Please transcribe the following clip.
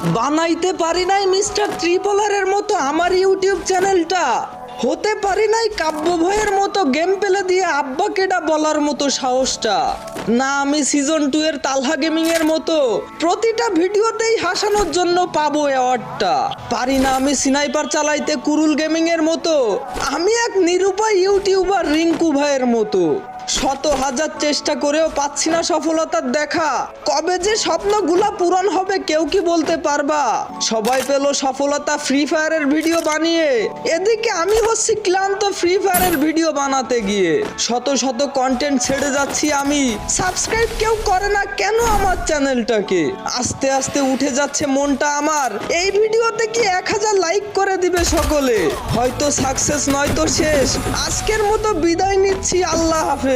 বানাইতে পারি নাই মিস্টার ত্রিপলারের মতো আমার ইউটিউব চ্যানেলটা, হতে পারি নাই কাব্য ভয়ের মতো গেম পেলে দিয়ে আব্বা কেডা বলার মতো সাহসটা, না আমি সিজন 2 এর তালহা গেমিং এর মতো প্রতিটা ভিডিওতেই হাসানোর জন্য পাবো অ্যাওয়ার্ডটা, পারি না আমি স্নাইপার চালাইতে কুরুল গেমিং এর মতো, আমি এক নিরুপায় ইউটিউবার রিঙ্কু ভাইয়ের মতো। শত হাজার চেষ্টা করেও পাচ্ছি না সফলতার দেখা, কবে যে স্বপ্নগুলা পূরণ হবে কেউ কি বলতে পারবা? সবাই পেল সফলতা ফ্রি ফায়ারের ভিডিও বানিয়ে, এদিকে আমি হচ্ছি ক্লান্ত ফ্রি ফায়ারের ভিডিও বানাতে গিয়ে, শত শত কন্টেন্ট ছেড়ে যাচ্ছি আমি, সাবস্ক্রাইব কেউ করে না কেন আমার চ্যানেলটাকে? আস্তে আস্তে উঠে যাচ্ছে মনটা আমার, এই ভিডিওতে কি 1000 লাইক করে দিবে সকলে? হয়তো সাকসেস নয়তো শেষ, আজকের মতো বিদায় নিচ্ছি, আল্লাহ হাফেজ।